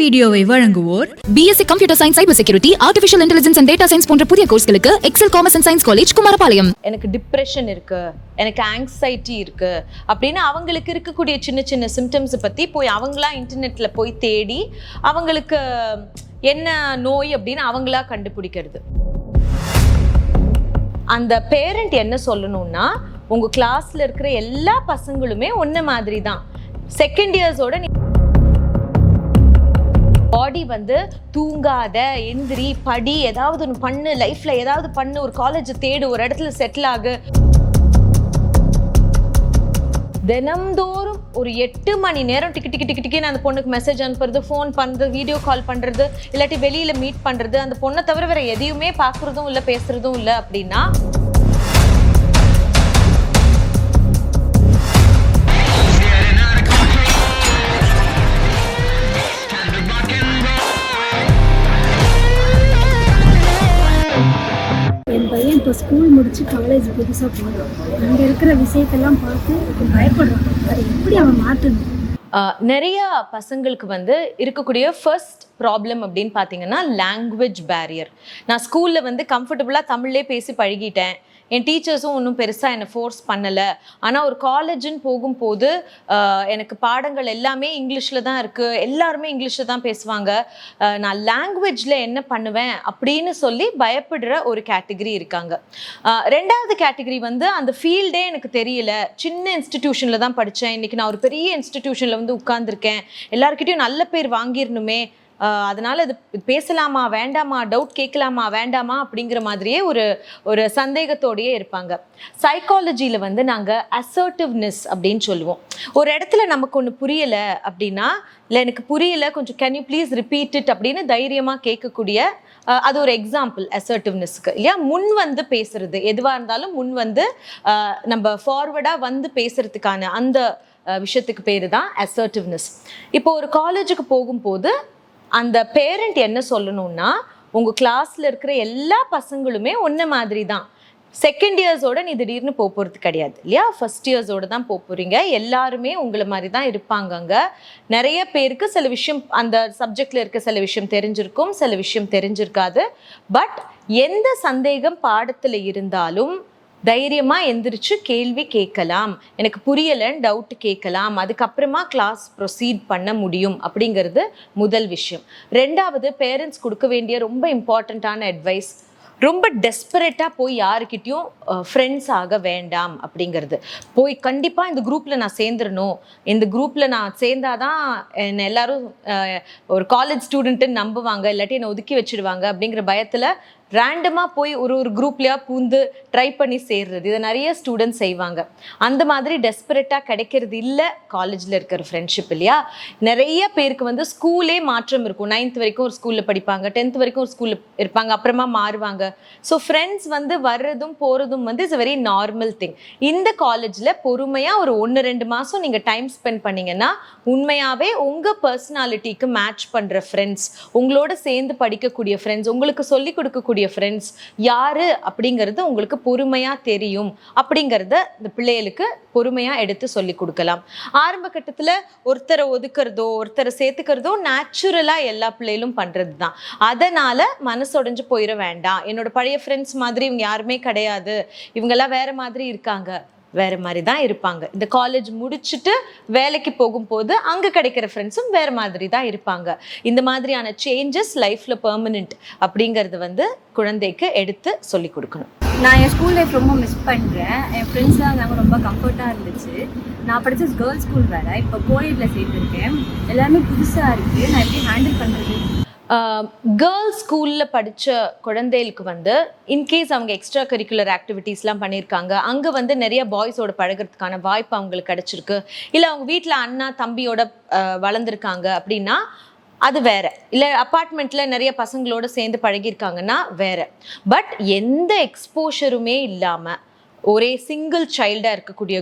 வீடியோவை வழங்குவோர் BSc computer science cyber security artificial intelligence and data science போன்ற புதிய கோர்ஸ்களுக்கு XL commerce and science college Kumarapalayam. எனக்கு டிப்ரெஷன் இருக்கு, எனக்கு ஆங்ஸைட்டி இருக்கு அப்படின்னு அவங்களுக்கு இருக்கக்கூடிய சின்ன சின்ன சிம்டம்ஸை பற்றி போய் அவங்களா இன்டர்நெட்டில் போய் தேடி அவங்களுக்கு என்ன நோய் அப்படின்னு அவங்களா கண்டுபிடிக்கிறது. அந்த பேரண்ட் என்ன சொல்லணும்னா, உங்கள் கிளாஸில் இருக்கிற எல்லா பசங்களுமே ஒன்று மாதிரி தான். செகண்ட் இயர்ஸோட பாடி வந்து தூங்காத, எந்திரி, படி, ஏதாவது ஒன்று பண்ணு, லைஃப்ல ஏதாவது பண்ணு, ஒரு காலேஜ் தேடு, ஒரு இடத்துல செட்டில் ஆகு. தினம்தோறும் ஒரு 8 மணி நேரம் டிக்கெட் அந்த பொண்ணுக்கு மெசேஜ் அனுப்புறது, ஃபோன் பண்ணுறது, வீடியோ கால் பண்ணுறது, இல்லாட்டி வெளியில மீட் பண்ணுறது, அந்த பொண்ணை தவிர வேற எதையுமே பார்க்குறதும் இல்லை, பேசுறதும் இல்லை அப்படின்னா என் பையன் இப்போ ஸ்கூல் முடிச்சு காலேஜ் புதுசாக போகிறான். அங்கே இருக்கிற விஷயத்தெல்லாம் பார்த்து பயப்படுறான். அதை எப்படி அவன் மாற்றணும்? நிறைய பசங்களுக்கு வந்து இருக்கக்கூடிய ஃபர்ஸ்ட் ப்ராப்ளம் அப்படின்னு பார்த்தீங்கன்னா லாங்குவேஜ் பேரியர். நான் ஸ்கூலில் வந்து கம்ஃபர்டபுளாக தமிழ்லே பேசி பழகிட்டேன், என் டீச்சர்ஸும் ஒன்றும் பெருசாக என்னை ஃபோர்ஸ் பண்ணலை. ஆனால் ஒரு காலேஜுன்னு போகும்போது எனக்கு பாடங்கள் எல்லாமே இங்கிலீஷில் தான் இருக்குது, எல்லாருமே இங்கிலீஷில் தான் பேசுவாங்க, நான் லாங்குவேஜில் என்ன பண்ணுவேன் அப்படின்னு சொல்லி பயப்படுற ஒரு கேட்டகரி இருக்காங்க. ரெண்டாவது கேட்டகரி வந்து அந்த ஃபீல்டே எனக்கு தெரியல, சின்ன இன்ஸ்டிடியூஷனில் தான் படித்தேன், இன்றைக்கி நான் ஒரு பெரிய இன்ஸ்டிடியூஷனில் வந்து உட்கார்ந்துருக்கேன், எல்லாருக்கிட்டையும் நல்ல பேர் வாங்கிடணுமே, அதனால இது பேசலாமா வேண்டாமா, டவுட் கேட்கலாமா வேண்டாமா அப்படிங்கிற மாதிரியே ஒரு சந்தேகத்தோடையே இருப்பாங்க. சைக்காலஜியில் வந்து நாங்கள் அசர்ட்டிவ்னஸ் அப்படின்னு சொல்லுவோம். ஒரு இடத்துல நமக்கு ஒன்று புரியலை அப்படின்னா, இல்லை எனக்கு புரியலை, கொஞ்சம் can you please repeat it அப்படின்னு தைரியமாக கேட்கக்கூடிய அது ஒரு எக்ஸாம்பிள் அசர்ட்டிவ்னஸ்க்கு, இல்லையா? முன் வந்து பேசுறது, எதுவாக இருந்தாலும் முன் வந்து நம்ம ஃபார்வர்டாக வந்து பேசுறதுக்கான அந்த விஷயத்துக்கு பேர் தான் அசர்ட்டிவ்னஸ். இப்போ ஒரு காலேஜுக்கு போகும்போது அந்த பேரண்ட் என்ன சொல்லணும்னா, உங்கள் கிளாஸில் இருக்கிற எல்லா பசங்களுமே ஒன்று மாதிரி தான். செகண்ட் இயர்ஸோட நீ திடீர்னு போகிறது கிடையாது, இல்லையா? ஃபர்ஸ்ட் இயர்ஸோடு தான் போகிறீங்க. எல்லாருமே உங்களை மாதிரி தான் இருப்பாங்க. அங்கே நிறைய பேருக்கு சில விஷயம் அந்த சப்ஜெக்டில் இருக்க சில விஷயம் தெரிஞ்சிருக்கும், சில விஷயம் தெரிஞ்சிருக்காது. பட் எந்த சந்தேகம் பாடத்தில் இருந்தாலும் தைரியமாக எந்திரிச்சு கேள்வி கேட்கலாம், எனக்கு புரியலைன்னு டவுட் கேட்கலாம், அதுக்கப்புறமா கிளாஸ் ப்ரொசீட் பண்ண முடியும் அப்படிங்கிறது முதல் விஷயம். ரெண்டாவது, பேரண்ட்ஸ் கொடுக்க வேண்டிய ரொம்ப இம்பார்ட்டண்ட்டான அட்வைஸ், ரொம்ப டெஸ்பரேட்டாக போய் யாருக்கிட்டையும் ஃப்ரெண்ட்ஸ் ஆக வேண்டாம் அப்படிங்கிறது. போய் கண்டிப்பாக இந்த குரூப்பில் நான் சேர்ந்துடணும், இந்த குரூப்பில் நான் சேர்ந்தாதான் என்னை எல்லாரும் ஒரு காலேஜ் ஸ்டூடெண்ட்டுன்னு நம்புவாங்க, இல்லாட்டி என்னை ஒதுக்கி வச்சுடுவாங்க அப்படிங்கிற பயத்தில் ரேண்டமாக போய் ஒரு குரூப்லையாக பூந்து ட்ரை பண்ணி சேர்றது, இதை நிறைய ஸ்டூடெண்ட்ஸ் செய்வாங்க. அந்த மாதிரி டெஸ்பரேட்டாக கிடைக்கிறது இல்லை காலேஜில் இருக்கிற ஃப்ரெண்ட்ஷிப், இல்லையா? நிறைய பேருக்கு வந்து ஸ்கூலே மாற்றம் இருக்கும். 9th வரைக்கும் ஒரு ஸ்கூலில் படிப்பாங்க, 10th வரைக்கும் ஒரு ஸ்கூலில் இருப்பாங்க, அப்புறமா மாறுவாங்க. ஸோ ஃப்ரெண்ட்ஸ் வந்து வர்றதும் போகிறதும் வந்து இட்ஸ் வெரி நார்மல் திங். இந்த காலேஜில் பொறுமையாக ஒரு 1-2 மாதம் நீங்கள் டைம் ஸ்பெண்ட் பண்ணிங்கன்னா உண்மையாகவே உங்கள் பர்சனாலிட்டிக்கு மேட்ச் பண்ணுற ஃப்ரெண்ட்ஸ், உங்களோட சேர்ந்து படிக்கக்கூடிய ஃப்ரெண்ட்ஸ், உங்களுக்கு சொல்லிக் கொடுக்கக்கூடிய ஃப்ரெண்ட்ஸ் யாரு அப்படிங்கிறது உங்களுக்கு பொறுமையா தெரியும். அப்படிங்கிறத இந்த பிள்ளைகளுக்கு பொறுமையா எடுத்து சொல்லி கொடுக்கலாம். ஆரம்ப கட்டத்துல ஒருத்தரை ஒதுக்குறதோ ஒருத்தரை சேர்த்துக்கிறதோ நேச்சுரலா எல்லா பிள்ளைகளும் பண்றது தான். அதனால மனசொடைஞ்சு போயிட வேண்டாம், என்னோட பழைய ஃப்ரெண்ட்ஸ் மாதிரி இவங்க யாருமே கிடையாது, இவங்கெல்லாம் வேற மாதிரி இருக்காங்க, வேற மாதிரி தான் இருப்பாங்க. இந்த காலேஜ் முடிச்சுட்டு வேலைக்கு போகும்போது அங்கே கிடைக்கிற ஃப்ரெண்ட்ஸும் வேற மாதிரி தான் இருப்பாங்க. இந்த மாதிரியான சேஞ்சஸ் லைஃப்ல பெர்மனன்ட் அப்படிங்கிறது வந்து குழந்தைக்கு எடுத்து சொல்லி கொடுக்கணும். நான் என் ஸ்கூல் லைஃப் ரொம்ப மிஸ் பண்ணுறேன். என் ஃப்ரெண்ட்ஸ்லாம் இருந்தாங்க, ரொம்ப கம்ஃபர்ட்டாக இருந்துச்சு. நான் படித்த கேர்ள்ஸ் ஸ்கூல் வேறு, இப்போ கோயட்ல சேர்த்துருக்கேன். எல்லாமே புதுசாக இருக்குது, நான் எப்படி ஹேண்டில் பண்ணுறது? கேர்ள்ஸ் ஸ்கூலில் படித்த குழந்தைகளுக்கு வந்து இன்கேஸ் அவங்க எக்ஸ்ட்ரா கரிக்குலர் ஆக்டிவிட்டீஸ்லாம் பண்ணியிருக்காங்க, அங்கே வந்து நிறைய பாய்ஸோட பழகிறதுக்கான வாய்ப்பு அவங்களுக்கு கிடச்சிருக்கு, இல்லை அவங்க வீட்டில் அண்ணா தம்பியோட வளர்ந்துருக்காங்க அப்படின்னா அது வேற, இல்லை அப்பார்ட்மெண்ட்டில் நிறைய பசங்களோட சேர்ந்து பழகியிருக்காங்கன்னா வேற. பட் எந்த எக்ஸ்போஷருமே இல்லாமல் ஒரே சிங்கிள் சைல்டாக இருக்கக்கூடிய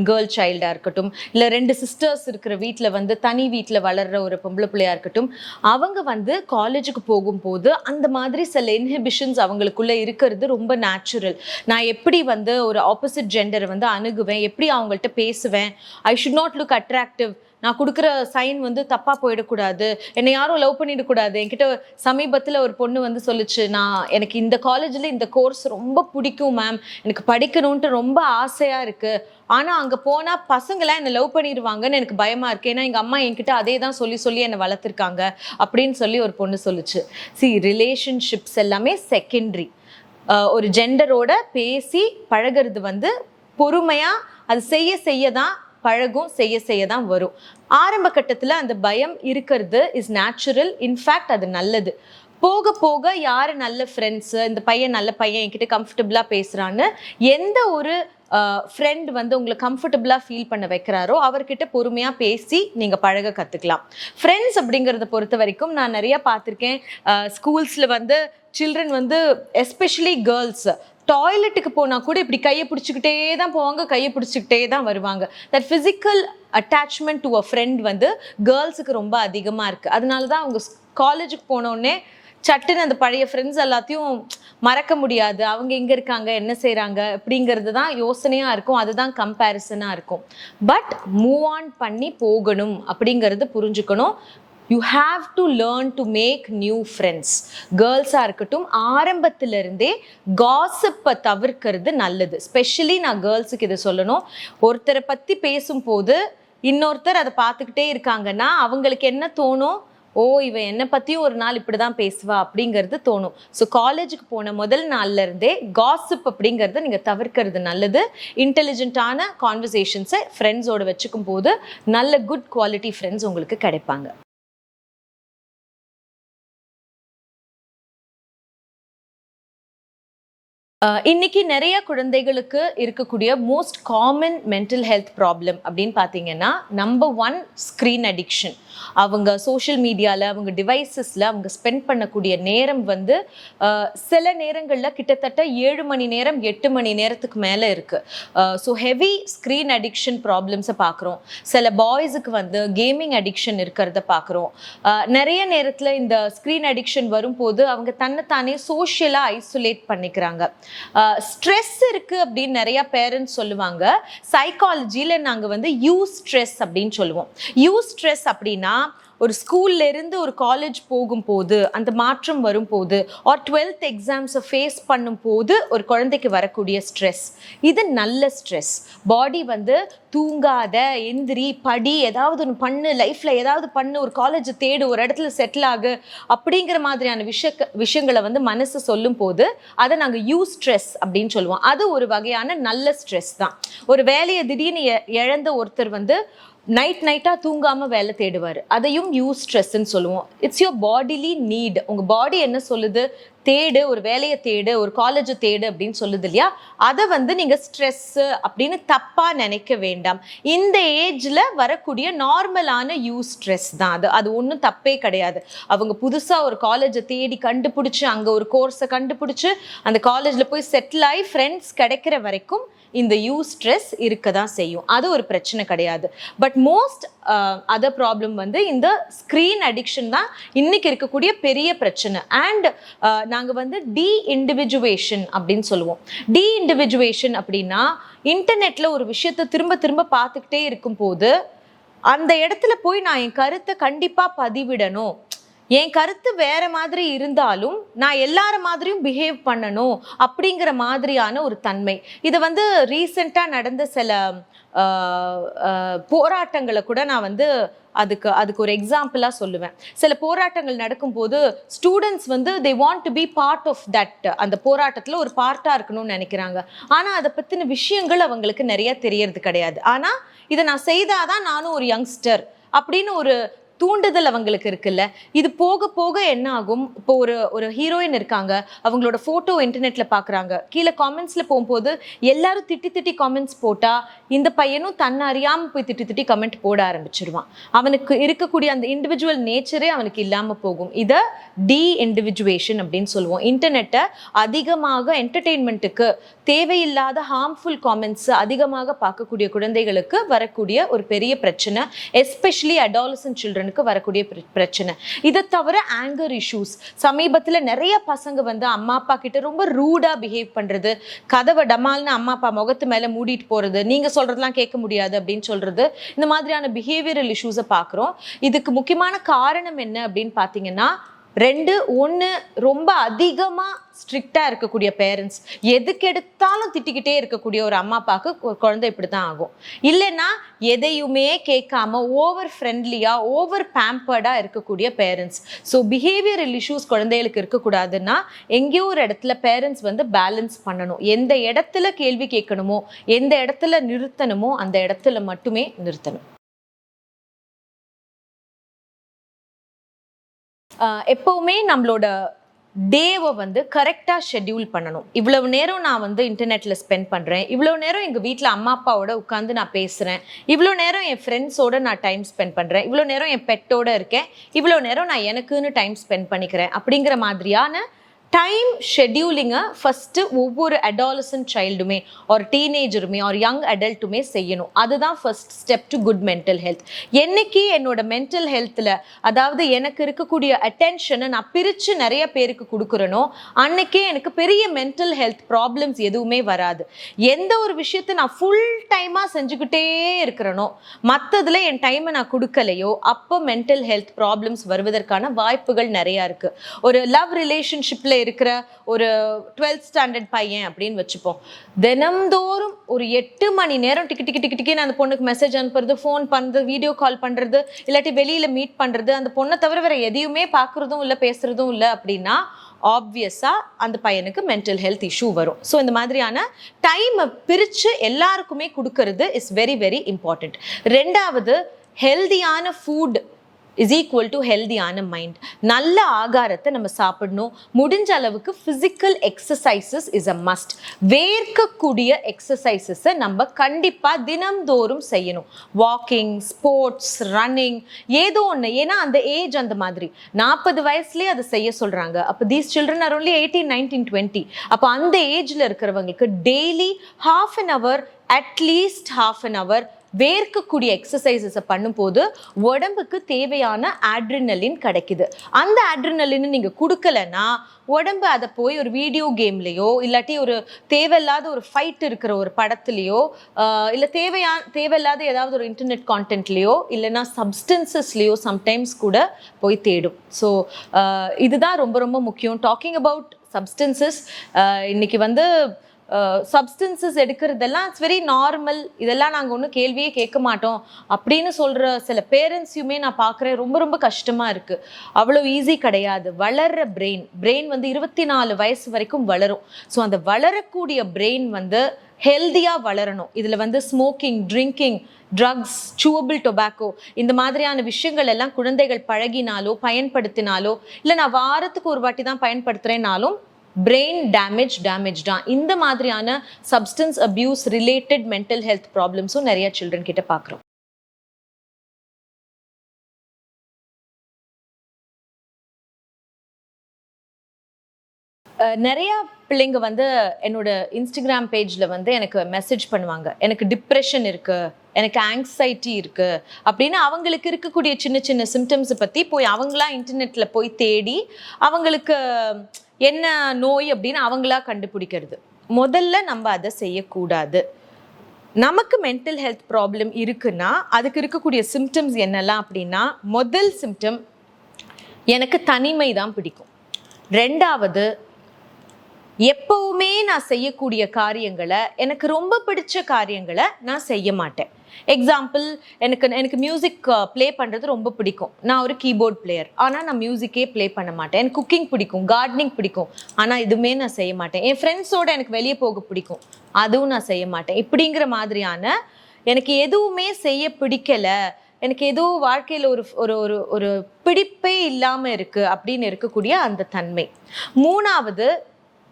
கேர்ள் சைல்டாக இருக்கட்டும், இல்லை 2 சிஸ்டர்ஸ் இருக்கிற வீட்டில் வந்து தனி வீட்டில் வளர்கிற ஒரு பொம்பளை பிள்ளையாக இருக்கட்டும், அவங்க வந்து காலேஜுக்கு போகும்போது அந்த மாதிரி சில இன்ஹிபிஷன்ஸ் அவங்களுக்குள்ளே இருக்கிறது ரொம்ப நேச்சுரல். நான் எப்படி வந்து ஒரு ஆப்போசிட் ஜெண்டரை வந்து அணுகுவேன், எப்படி அவங்கள்ட்ட பேசுவேன், I should not look attractive, நான் கொடுக்குற சைன் வந்து தப்பாக போயிடக்கூடாது, என்னை யாரும் லவ் பண்ணிடக்கூடாது. என்கிட்ட சமீபத்தில் ஒரு பொண்ணு வந்து சொல்லிச்சு, எனக்கு இந்த காலேஜில் இந்த கோர்ஸ் ரொம்ப பிடிக்கும் மேம், எனக்கு படிக்கணும்ன்ட்டு ரொம்ப ஆசையாக இருக்குது, ஆனால் அங்கே போனால் பசங்களாம் என்னை லவ் பண்ணிடுவாங்கன்னு எனக்கு பயமாக இருக்குது, ஏன்னா எங்கள் அம்மா என்கிட்ட அதே தான் சொல்லி சொல்லி என்னை வளர்த்துருக்காங்க அப்படின்னு சொல்லி ஒரு பொண்ணு சொல்லிச்சு. ரிலேஷன்ஷிப்ஸ் எல்லாமே செகண்டரி. ஒரு ஜெண்டரோட பேசி பழகிறது வந்து பொறுமையாக அது செய்ய தான் பழகும், செய்ய தான் வரும். ஆரம்ப கட்டத்தில் அந்த பயம் இருக்கிறது இஸ் நேச்சுரல். இன்ஃபேக்ட் அது நல்லது. போக போக யார் நல்ல ஃப்ரெண்ட்ஸு, இந்த பையன் நல்ல பையன் என்கிட்ட கம்ஃபர்டபுளாக பேசுகிறான்னு எந்த ஒரு ஃப்ரெண்ட் வந்து உங்களை கம்ஃபர்டபுளாக ஃபீல் பண்ண வைக்கிறாரோ அவர்கிட்ட பொறுமையாக பேசி நீங்கள் பழக கற்றுக்கலாம். ஃப்ரெண்ட்ஸ் அப்படிங்கிறத பொறுத்த வரைக்கும் நான் நிறையா பார்த்துருக்கேன். ஸ்கூல்ஸில் வந்து சில்ட்ரன் வந்து எஸ்பெஷலி கேர்ள்ஸ் டாய்லெட்டுக்கு போனால் கூட இப்படி கையை பிடிச்சிக்கிட்டே தான் போவாங்க, கையை பிடிச்சிக்கிட்டே தான் வருவாங்க. That physical attachment to a friend வந்து கேர்ள்ஸுக்கு ரொம்ப அதிகமாக இருக்குது. அதனால தான் அவங்க காலேஜுக்கு போனோடனே சட்டுன்னு அந்த பழைய ஃப்ரெண்ட்ஸ் எல்லாத்தையும் மறக்க முடியாது. அவங்க எங்கே இருக்காங்க, என்ன செய்கிறாங்க அப்படிங்கிறது தான் யோசனையாக இருக்கும், அதுதான் கம்பேரிசனாக இருக்கும். பட் மூவ் ஆன் பண்ணி போகணும் அப்படிங்கிறது புரிஞ்சுக்கணும். You have to learn to make new friends. கேர்ள்ஸாக இருக்கட்டும், ஆரம்பத்திலிருந்தே காசிப்பை தவிர்க்கிறது நல்லது. ஸ்பெஷலி நான் கேர்ள்ஸுக்கு இதை சொல்லணும். ஒருத்தரை பற்றி பேசும்போது இன்னொருத்தர் அதை பார்த்துக்கிட்டே இருக்காங்கன்னா அவங்களுக்கு என்ன தோணும், ஓ இவன் என்னை பற்றியும் ஒரு நாள் இப்படி தான் பேசுவா அப்படிங்கிறது தோணும். ஸோ காலேஜுக்கு போன முதல் நாள்ல இருந்தே காசிப் அப்படிங்கிறத நீங்கள் தவிர்க்கிறது நல்லது. இன்டெலிஜென்ட்டான கான்வர்சேஷன்ஸை ஃப்ரெண்ட்ஸோடு வச்சுக்கும் போது நல்ல குட் குவாலிட்டி ஃப்ரெண்ட்ஸ் உங்களுக்கு கிடைப்பாங்க. இன்னைக்கு நிறைய குழந்தைகளுக்கு இருக்கக்கூடிய most common mental health problem அப்படின்னு பார்த்தீங்கன்னா நம்பர் 1 ஸ்க்ரீன் அடிக்ஷன். அவங்க சோஷியல் மீடியாவில் அவங்க டிவைசஸில் அவங்க ஸ்பெண்ட் பண்ணக்கூடிய நேரம் வந்து சில நேரங்களில் கிட்டத்தட்ட 7 மணி நேரம் 8 மணி நேரத்துக்கு மேலே இருக்குது. ஸோ ஹெவி ஸ்க்ரீன் அடிக்ஷன் ப்ராப்ளம்ஸை பார்க்குறோம். சில பாய்ஸுக்கு வந்து கேமிங் அடிக்ஷன் இருக்கிறத பார்க்குறோம். நிறைய நேரத்தில் இந்த ஸ்க்ரீன் அடிக்ஷன் வரும்போது அவங்க தன்னைத்தானே சோஷியலாக ஐசோலேட் பண்ணிக்கிறாங்க. ஸ்ட்ரெஸ் இருக்குது அப்படின்னு நிறைய பேரண்ட்ஸ் சொல்லுவாங்க. சைக்காலஜியில் நாங்கள் வந்து யூஸ்ட்ரெஸ் அப்படின்னு சொல்லுவோம். யூஸ்ட்ரெஸ் அப்படின்னா ஒரு ஸ்கூல்ல இருந்து ஒரு காலேஜ் போகும்போது அந்த மாற்றம் வரும்போது ஆர் 12th எக்ஸாம்ஸை ஃபேஸ் பண்ணும்போது ஒரு குழந்தைக்கு வரக்கூடிய ஸ்ட்ரெஸ், இது நல்ல ஸ்ட்ரெஸ். பாடி வந்து தூங்காத, எந்திரி, படி, ஏதாவது ஒன்று பண்ணு, லைஃப்பில் ஏதாவது பண்ணு, ஒரு காலேஜை தேடு, ஒரு இடத்துல செட்டில் ஆகு அப்படிங்கிற மாதிரியான விஷயங்களை வந்து மனசு சொல்லும் போது அதை நாங்கள் யூஸ்ட்ரெஸ் அப்படின்னு சொல்லுவோம். அது ஒரு வகையான நல்ல ஸ்ட்ரெஸ் தான். ஒரு வேலையை திடீர்னு இழந்த ஒருத்தர் வந்து நைட்டாக தூங்காமல் வேலை தேடுவார், அதையும் யூஸ்ட்ரெஸ்ன்னு சொல்லுவோம். It's your bodily need. உங்கள் பாடி என்ன சொல்லுது, தேடு, ஒரு வேலையை தேடு, ஒரு காலேஜை தேடு அப்படின்னு சொல்லுது இல்லையா, அதை வந்து நீங்கள் ஸ்ட்ரெஸ்ஸு அப்படின்னு தப்பாக நினைக்க வேண்டாம். இந்த ஏஜில் வரக்கூடிய நார்மலான யூஸ்ட்ரெஸ் தான் அது ஒன்றும் தப்பே கிடையாது. அவங்க புதுசாக ஒரு காலேஜை தேடி கண்டுபிடிச்சி அங்கே ஒரு கோர்ஸை கண்டுபிடிச்சி அந்த காலேஜில் போய் செட்டில் ஆகி ஃப்ரெண்ட்ஸ் கிடைக்கிற வரைக்கும் இந்த யூஸ்ட்ரெஸ் இருக்க தான் செய்யும். அது ஒரு பிரச்சனை கிடையாது. பட் மோஸ்ட் அதர் ப்ராப்ளம் வந்து இந்த ஸ்க்ரீன் அடிக்ஷன் தான் இன்னைக்கு இருக்கக்கூடிய பெரிய பிரச்சனை. அண்ட் நாங்கள் வந்து இண்டிவிஜுவேஷன் அப்படின்னு சொல்லுவோம். இண்டிவிஜுவேஷன் அப்படின்னா இன்டர்நெட்டில் ஒரு விஷயத்தை திரும்ப திரும்ப பார்த்துக்கிட்டே இருக்கும்போது அந்த இடத்துல போய் நான் என் கருத்தை கண்டிப்பாக பதிவிடணும், என் கருத்து வேற மாதிரி இருந்தாலும் நான் எல்லார மாதிரியும் பிஹேவ் பண்ணணும் அப்படிங்கிற மாதிரியான ஒரு தன்மை. இதை வந்து ரீசெண்டாக நடந்த சில போராட்டங்களை கூட நான் வந்து அதுக்கு ஒரு எக்ஸாம்பிளாக சொல்லுவேன். சில போராட்டங்கள் நடக்கும்போது ஸ்டூடெண்ட்ஸ் வந்து they want to be part of that, அந்த போராட்டத்தில் ஒரு பார்ட்டாக இருக்கணும்னு நினைக்கிறாங்க. ஆனால் அதை பற்றின விஷயங்கள் அவங்களுக்கு நிறைய தெரியறது கிடையாது. ஆனால் இதை நான் செய்தாதான் நானும் ஒரு யங்ஸ்டர் அப்படின்னு ஒரு தூண்டுதல் அவங்களுக்கு இருக்குல்ல. இது போக போக என்ன ஆகும், இப்போ ஒரு ஹீரோயின் இருக்காங்க, அவங்களோட ஃபோட்டோ இன்டர்நெட்டில் பார்க்குறாங்க, கீழே காமெண்ட்ஸில் போகும்போது எல்லாரும் திட்டி காமெண்ட்ஸ் போட்டால் இந்த பையனும் தன்னை அறியாமல் போய் திட்டி கமெண்ட் போட ஆரம்பிச்சிருவான். அவனுக்கு இருக்கக்கூடிய அந்த இண்டிவிஜுவல் நேச்சரே அவனுக்கு இல்லாமல் போகும். இதை இண்டிவிஜுவேஷன் அப்படின்னு சொல்லுவோம். இன்டர்நெட்டை அதிகமாக என்டர்டெயின்மெண்ட்டுக்கு தேவையில்லாத ஹார்ம்ஃபுல் காமெண்ட்ஸ் அதிகமாக பார்க்கக்கூடிய குழந்தைகளுக்கு வரக்கூடிய ஒரு பெரிய பிரச்சனை, எஸ்பெஷலி அடாலசன்ட் சில்ட்ரனுக்கு வரக்கூடிய பிரச்சனை. இதை தவிர ஆங்கர் இஷ்யூஸ். சமீபத்தில் நிறைய பசங்க வந்து அம்மா அப்பா கிட்ட ரொம்ப ரூடாக பிஹேவ் பண்ணுறது, கதவை டமால்னு அம்மா அப்பா முகத்து மேலே மூடிட்டு போகிறது, நீங்கள் சொல்கிறதெல்லாம் கேட்க முடியாது அப்படின்னு சொல்கிறது, இந்த மாதிரியான பிஹேவியரல் இஷ்யூஸை பார்க்குறோம். இதுக்கு முக்கியமான காரணம் என்ன அப்படின்னு பார்த்தீங்கன்னா, 2 1 ரொம்ப அதிகமாக ஸ்ட்ரிக்டாக இருக்கக்கூடிய பேரண்ட்ஸ், எதுக்கு எடுத்தாலும் திட்டிக்கிட்டே இருக்கக்கூடிய ஒரு அம்மா அப்பாவுக்கு ஒரு குழந்தை இப்படி தான் ஆகும். இல்லைன்னா எதையுமே கேட்காம ஓவர் ஃப்ரெண்ட்லியாக ஓவர் பேம்பர்டாக இருக்கக்கூடிய பேரண்ட்ஸ். ஸோ பிஹேவியரல் இஷ்யூஸ் குழந்தைகளுக்கு இருக்கக்கூடாதுன்னா எங்கேயோ ஒரு இடத்துல பேரண்ட்ஸ் வந்து பேலன்ஸ் பண்ணணும். எந்த இடத்துல கேள்வி கேட்கணுமோ, எந்த இடத்துல நிறுத்தணுமோ அந்த இடத்துல மட்டுமே நிறுத்தணும். எப்போவுமே நம்மளோட டேவை வந்து கரெக்டாக ஷெட்யூல் பண்ணணும். இவ்வளவு நேரம் நான் வந்து இன்டர்நெட்டில் ஸ்பெண்ட் பண்ணுறேன், இவ்வளோ நேரம் எங்கள் வீட்டில் அம்மா அப்பாவோட உட்காந்து நான் பேசுகிறேன், இவ்வளோ நேரம் என் ஃப்ரெண்ட்ஸோட நான் டைம் ஸ்பெண்ட் பண்ணுறேன், இவ்வளோ நேரம் என் பெட்டோட இருக்கேன், இவ்வளோ நேரம் நான் எனக்குன்னு டைம் ஸ்பெண்ட் பண்ணிக்கிறேன் அப்படிங்கிற மாதிரியான டைம் ஷெட்யூலிங்கை ஃபஸ்ட்டு ஒவ்வொரு அடாலசன்ட் சைல்டுமே ஒரு டீனேஜருமே ஒரு யங் அடல்ட்டுமே செய்யணும். அதுதான் first step to good mental health. என்னைக்கு என்னோட மென்டல் ஹெல்த்தில், அதாவது எனக்கு இருக்கக்கூடிய அட்டென்ஷனை நான் பிரித்து நிறைய பேருக்கு கொடுக்குறேனோ அன்னைக்கே எனக்கு பெரிய மென்டல் ஹெல்த் ப்ராப்ளம்ஸ் எதுவுமே வராது. எந்த ஒரு விஷயத்தை நான் ஃபுல் டைமாக செஞ்சுக்கிட்டே இருக்கிறேனோ, மற்றதில் என் டைமை நான் கொடுக்கலையோ, அப்போ மென்டல் ஹெல்த் ப்ராப்ளம்ஸ் வருவதற்கான வாய்ப்புகள் நிறையா இருக்குது. ஒரு லவ் ரிலேஷன்ஷிப்பில் இருக்கிற ஒரு 12th ஸ்டாண்டர்ட் பையன் அப்படின்னு வச்சுப்போம், தினம்தோறும் ஒரு 8 மணி நேரம் டிக்கி அந்த பொண்ணுக்கு மெசேஜ் அனுப்புறது, ஃபோன் பண்ணுறது, வீடியோ கால் பண்ணுறது, இல்லாட்டி வெளியில் மீட் பண்ணுறது, அந்த பொண்ணை தவிர வேற எதையுமே பார்க்குறதும் இல்லை பேசுறதும் இல்லை அப்படின்னா ஆப்வியஸாக அந்த பையனுக்கு மென்டல் ஹெல்த் இஷ்யூ வரும். ஸோ இந்த மாதிரியான டைமை பிரித்து எல்லாருக்குமே கொடுக்கறது இஸ் வெரி வெரி இம்பார்ட்டண்ட். 2வது, ஹெல்தியான ஃபுட் இஸ் ஈக்குவல் டு ஹெல்தியான மைண்ட். நல்ல ஆகாரத்தை நம்ம சாப்பிடணும். முடிஞ்ச அளவுக்கு physical exercises is a must. வேர்க்கக்கூடிய எக்ஸசைசஸை நம்ம கண்டிப்பாக தினம்தோறும் செய்யணும். வாக்கிங், ஸ்போர்ட்ஸ், ரன்னிங், ஏதோ ஒன்று. ஏன்னா அந்த ஏஜ் அந்த மாதிரி 40 வயசுலேயே அதை செய்ய சொல்கிறாங்க. அப்போ தீஸ் சில்ட்ரன் ஆர் ஒன்லி 18, 19, 20. அப்போ அந்த ஏஜில் இருக்கிறவங்களுக்கு daily at least half an hour வேர்க்கக்கூடிய எக்ஸசைசஸை பண்ணும்போது உடம்புக்கு தேவையான ஆட்ரினலின் கிடைக்குது. அந்த ஆட்ரினலின் நீங்கள் கொடுக்கலன்னா உடம்பு அதை போய் ஒரு வீடியோ கேம்லேயோ இல்லாட்டி ஒரு தேவையில்லாத ஒரு ஃபைட் இருக்கிற ஒரு படத்துலையோ இல்லை தேவையில்லாத ஏதாவது ஒரு இன்டர்நெட் கான்டென்ட்லேயோ இல்லைன்னா சப்ஸ்டன்சஸ்லேயோ சம்டைம்ஸ் கூட போய் தேடும். ஸோ இதுதான் ரொம்ப ரொம்ப முக்கியம். டாக்கிங் அபவுட் சப்ஸ்டன்சஸ், இன்னைக்கு வந்து சப்ஸ்டன்சஸ் எடுக்கிறதெல்லாம் இட்ஸ் வெரி நார்மல், இதெல்லாம் நாங்கள் ஒன்றும் கேள்வியே கேட்க மாட்டோம் அப்படின்னு சொல்கிற சில பேரண்ட்ஸையுமே நான் பார்க்குறேன். ரொம்ப ரொம்ப கஷ்டமாக இருக்குது. அவ்வளோ ஈஸி கிடையாது. வளர்கிற பிரெயின் வந்து 24 வயசு வரைக்கும் வளரும். ஸோ அந்த வளரக்கூடிய பிரெயின் வந்து ஹெல்தியாக வளரணும். இதில் வந்து smoking, drinking, drugs, chewable tobacco இந்த மாதிரியான விஷயங்கள் எல்லாம் குழந்தைகள் பழகினாலோ பயன்படுத்தினாலோ, இல்லை நான் வாரத்துக்கு ஒரு வாட்டி தான் பயன்படுத்துகிறேன்னாலும் பிரெயின் டேமேஜ் தான். இந்த மாதிரியான substance abuse related mental health ப்ராப்ளம்ஸும் நிறைய சில்ட்ரன் கிட்ட பார்க்குறோம். நிறைய பிள்ளைங்க வந்து என்னோட இன்ஸ்டாகிராம் பேஜில் வந்து எனக்கு மெசேஜ் பண்ணுவாங்க, எனக்கு டிப்ரெஷன் இருக்குது, எனக்கு ஆங்ஸைட்டி இருக்குது அப்படின்னு. அவங்களுக்கு இருக்கக்கூடிய சின்ன சின்ன சிம்டம்ஸை பற்றி போய் அவங்களா இன்டர்நெட்டில் போய் தேடி அவங்களுக்கு என்ன நோய் அப்படின்னு அவங்களா கண்டுபிடிக்கிறது. முதல்ல நம்ம அதை செய்யக்கூடாது. நமக்கு மென்டல் ஹெல்த் ப்ராப்ளம் இருக்குன்னா அதுக்கு இருக்கக்கூடிய சிம்டம்ஸ் என்னெல்லாம் அப்படின்னா, முதல் சிம்டம் எனக்கு தனிமை தான் பிடிக்கும். 2வது, எப்பவுமே நான் செய்யக்கூடிய காரியங்களை, எனக்கு ரொம்ப பிடிச்ச காரியங்களை நான் செய்ய மாட்டேன். எக்ஸாம்பிள், எனக்கு மியூசிக் ப்ளே பண்ணுறது ரொம்ப பிடிக்கும். நான் ஒரு கீபோர்ட் பிளேயர், ஆனால் நான் மியூசிக்கே ப்ளே பண்ண மாட்டேன். எனக்கு குக்கிங் பிடிக்கும், கார்டனிங் பிடிக்கும், ஆனால் இதுவுமே நான் செய்ய மாட்டேன். என் ஃப்ரெண்ட்ஸோடு எனக்கு வெளியே போக பிடிக்கும், அதுவும் நான் செய்ய மாட்டேன். இப்படிங்கிற மாதிரியான எனக்கு எதுவுமே செய்ய பிடிக்கலை, எனக்கு ஏதோ வாழ்க்கையில் ஒரு ஒரு ஒரு பிடிப்பே இல்லாமல் இருக்குது அப்படின்னு இருக்கக்கூடிய அந்த தன்மை. 3வது,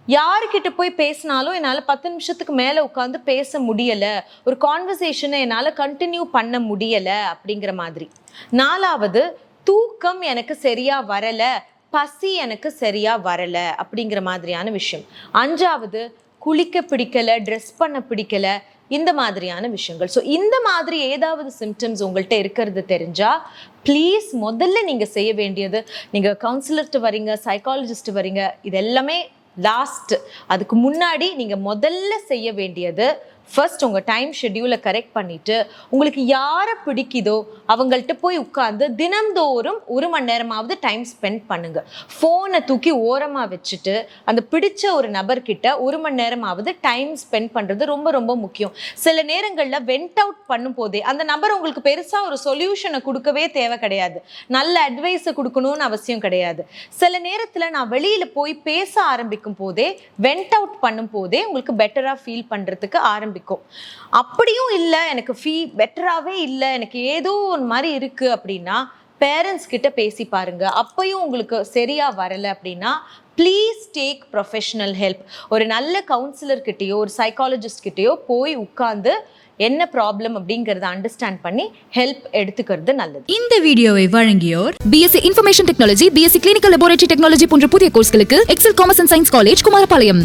யாருக்கிட்ட போய் பேசினாலும் என்னால் 10 நிமிஷத்துக்கு மேலே உட்காந்து பேச முடியலை, ஒரு கான்வர்சேஷனை என்னால் கண்டினியூ பண்ண முடியலை அப்படிங்கிற மாதிரி. 4வது, தூக்கம் எனக்கு சரியாக வரலை, பசி எனக்கு சரியாக வரலை அப்படிங்கிற மாதிரியான விஷயம். 5வது, குளிக்க பிடிக்கல, ட்ரெஸ் பண்ண பிடிக்கல, இந்த மாதிரியான விஷயங்கள். ஸோ இந்த மாதிரி ஏதாவது சிம்டம்ஸ் உங்கள்கிட்ட இருக்கிறது தெரிஞ்சா ப்ளீஸ் முதல்ல நீங்கள் செய்ய வேண்டியது, நீங்கள் கவுன்சிலர்கிட்ட வரீங்க, சைக்காலஜிஸ்ட் வரீங்க, இது எல்லாமே லாஸ்ட். அதுக்கு முன்னாடி நீங்கள் முதல்ல செய்ய வேண்டியது ஃபர்ஸ்ட் உங்கள் டைம் ஷெட்யூலை கரெக்ட் பண்ணிவிட்டு உங்களுக்கு யாரை பிடிக்குதோ அவங்கள்ட்ட போய் உட்காந்து தினந்தோறும் 1 மணி நேரமாவது டைம் ஸ்பெண்ட் பண்ணுங்கள். ஃபோனை தூக்கி ஓரமாக வச்சுட்டு அந்த பிடிச்ச ஒரு நபர்கிட்ட 1 மணி நேரமாவது டைம் ஸ்பெண்ட் பண்ணுறது ரொம்ப ரொம்ப முக்கியம். சில நேரங்களில் வெண்ட் அவுட் பண்ணும் போதே அந்த நபர் உங்களுக்கு பெருசாக ஒரு சொல்யூஷனை கொடுக்கவே தேவை கிடையாது, நல்ல அட்வைஸை கொடுக்கணும்னு அவசியம் கிடையாது. சில நேரத்தில் நான் வெளியில் போய் பேச ஆரம்பிக்கும் போதே, வெண்ட் அவுட் பண்ணும் போதே உங்களுக்கு பெட்டராக ஃபீல் பண்ணுறதுக்கு ஆரம்பிக்கும். அப்படியும் இல்லை எனக்கு பெட்டராகவே இல்லை, எனக்கு ஏதோ ஒரு மாதிரி இருக்கு அப்படின்னா பேரண்ட்ஸ் கிட்ட பேசி பாருங்க. அப்பயும் உங்களுக்கு சரியா வரலை அப்படின்னா ப்ளீஸ் டேக் ப்ரொஃபஷனல் ஹெல்ப். ஒரு நல்ல கவுன்சிலர்கிட்டயோ ஒரு சைக்காலஜிஸ்ட் கிட்டயோ போய் உட்கார்ந்து என்ன ப்ராப்ளம் அப்படிங்கறத அண்டர்ஸ்டாண்ட் பண்ணி ஹெல்ப் எடுத்துக்கிறது நல்லது. இந்த வீடியோவை வழங்கியோர் BSc information technology, BSc clinical laboratory technology போன்ற புதிய கோர்ஸ்களுக்கு XL commerce and science college, Kumarapalayam.